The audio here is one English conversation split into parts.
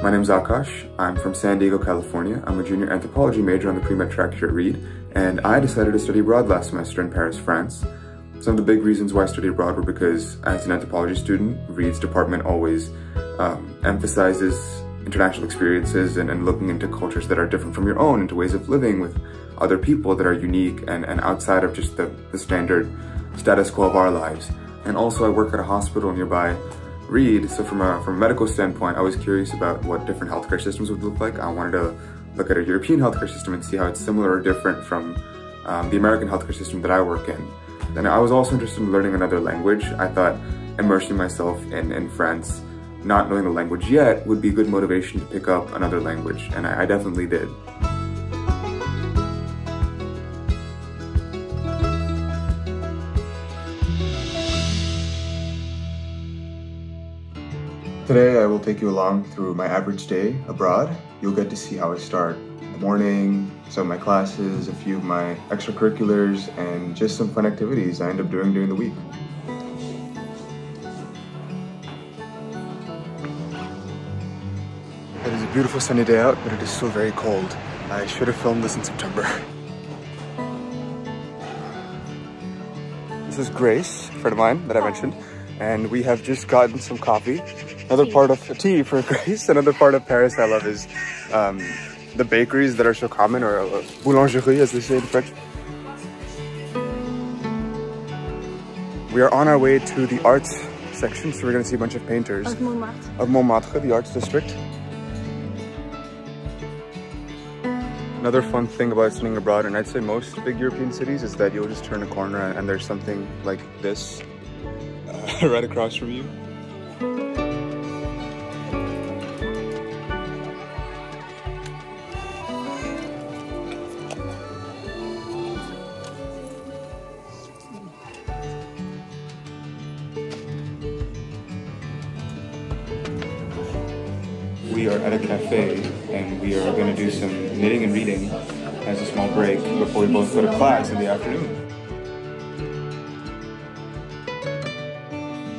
My name is Aakash. I'm from San Diego, California. I'm a junior anthropology major on the pre-med track here at Reed, and I decided to study abroad last semester in Paris, France. Some of the big reasons why I studied abroad were because as an anthropology student, Reed's department always emphasizes international experiences and looking into cultures that are different from your own, into ways of living with other people that are unique and outside of just the standard status quo of our lives. And also I work at a hospital nearby Reed, so from a medical standpoint, I was curious about what different healthcare systems would look like. I wanted to look at a European healthcare system and see how it's similar or different from the American healthcare system that I work in. And I was also interested in learning another language. I thought immersing myself in France, not knowing the language yet, would be good motivation to pick up another language, and I definitely did. Today I will take you along through my average day abroad. You'll get to see how I start in the morning, some of my classes, a few of my extracurriculars, and just some fun activities I end up doing during the week. It is a beautiful sunny day out, but it is still very cold. I should have filmed this in September. This is Grace, a friend of mine that I mentioned, and we have just gotten some coffee. Another part of tea for Grace. Another part of Paris I love is the bakeries that are so common, or boulangerie as they say in French. We are on our way to the arts section, so we're going to see a bunch of painters. Of Montmartre, the arts district. Another fun thing about studying abroad, and I'd say most big European cities, is that you'll just turn a corner and there's something like this right across from you. We are at a cafe and we are going to do some knitting and reading as a small break before we both go to class in the afternoon.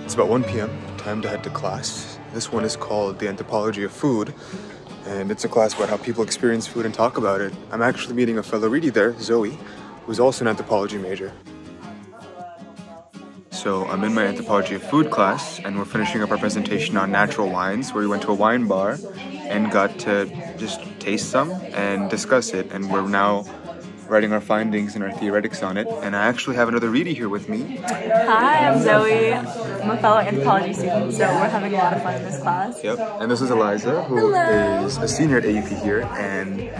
It's about 1 p.m. Time to head to class. This one is called The Anthropology of Food, and it's a class about how people experience food and talk about it. I'm actually meeting a fellow Reedie there, Zoe, who's also an anthropology major. So I'm in my anthropology of food class, and we're finishing up our presentation on natural wines, where we went to a wine bar and got to just taste some and discuss it. And we're now writing our findings and our theoretics on it. And I actually have another Reedie here with me. Hi, I'm Zoe. I'm a fellow anthropology student, so we're having a lot of fun in this class. Yep, and this is Eliza, who is a senior at AUP here, and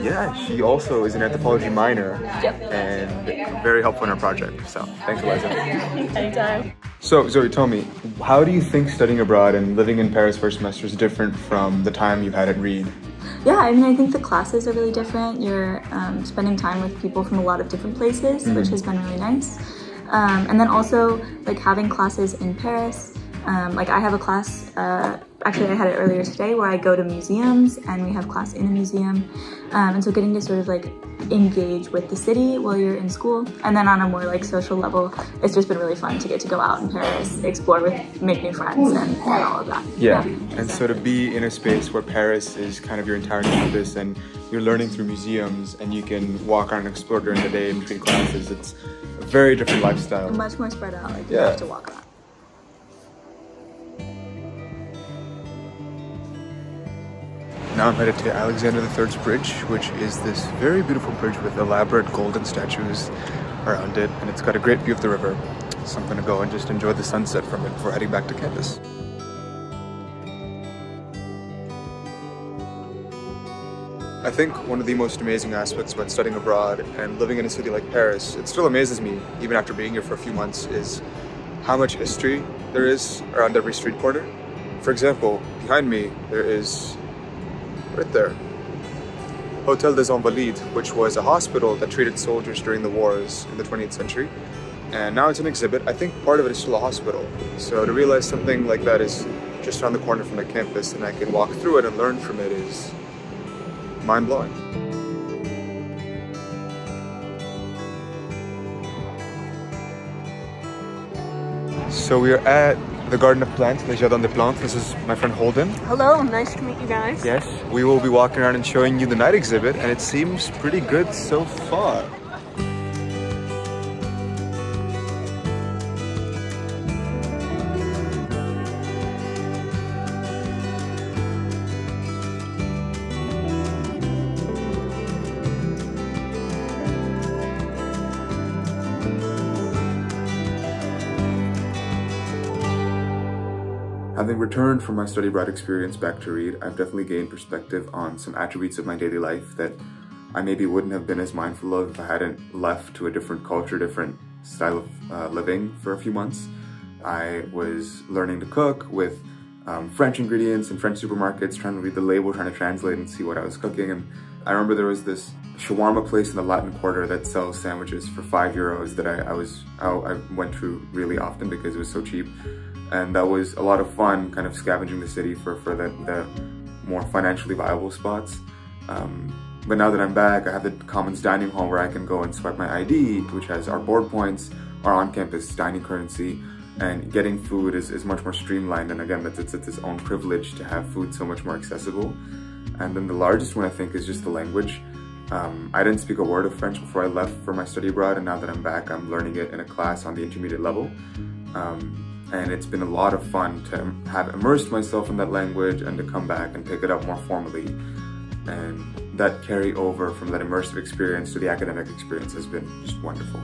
yeah, she also is an anthropology minor. Yep. And very helpful in our project. So thanks, Eliza. Anytime. So Zoe, tell me, how do you think studying abroad and living in Paris for a semester is different from the time you had at Reed? Yeah, I mean, I think the classes are really different. You're spending time with people from a lot of different places, which has been really nice. And then also, like, having classes in Paris. Like, I have a class, actually I had it earlier today, where I go to museums and we have class in a museum. And so getting to sort of like engage with the city while you're in school. And then on a more like social level, it's just been really fun to get to go out in Paris, explore, make new friends and all of that. Yeah, and so to be in a space where Paris is kind of your entire campus and you're learning through museums and you can walk around and explore during the day in between classes, it's a very different lifestyle. Much more spread out, like you have to walk around. Now I'm headed to Alexander III's Bridge, which is this very beautiful bridge with elaborate golden statues around it, and it's got a great view of the river. So I'm gonna go and just enjoy the sunset from it before heading back to campus. I think one of the most amazing aspects about studying abroad and living in a city like Paris, it still amazes me, even after being here for a few months, is how much history there is around every street corner. For example, behind me, there is right there, Hotel des Invalides, which was a hospital that treated soldiers during the wars in the 20th century. And now it's an exhibit. I think part of it is still a hospital. So to realize something like that is just around the corner from my campus and I can walk through it and learn from it is mind-blowing. So we are at the Garden of Plants, Le Jardin des Plantes. This is my friend Holden. Hello, nice to meet you guys. Yes, we will be walking around and showing you the night exhibit, and it seems pretty good so far. Having returned from my study abroad experience back to Reed, I've definitely gained perspective on some attributes of my daily life that I maybe wouldn't have been as mindful of if I hadn't left to a different culture, different style of living for a few months. I was learning to cook with French ingredients in French supermarkets, trying to read the label, trying to translate and see what I was cooking. And I remember there was this shawarma place in the Latin Quarter that sells sandwiches for €5 that I went to really often because it was so cheap. And that was a lot of fun, kind of scavenging the city for the more financially viable spots. But now that I'm back, I have the Commons Dining Hall where I can go and swipe my ID, which has our board points, our on-campus dining currency, and getting food is much more streamlined. And again, it's its own privilege to have food so much more accessible. And then the largest one, I think, is just the language. I didn't speak a word of French before I left for my study abroad, and now that I'm back, I'm learning it in a class on the intermediate level. And it's been a lot of fun to have immersed myself in that language and to come back and pick it up more formally. And that carry over from that immersive experience to the academic experience has been just wonderful.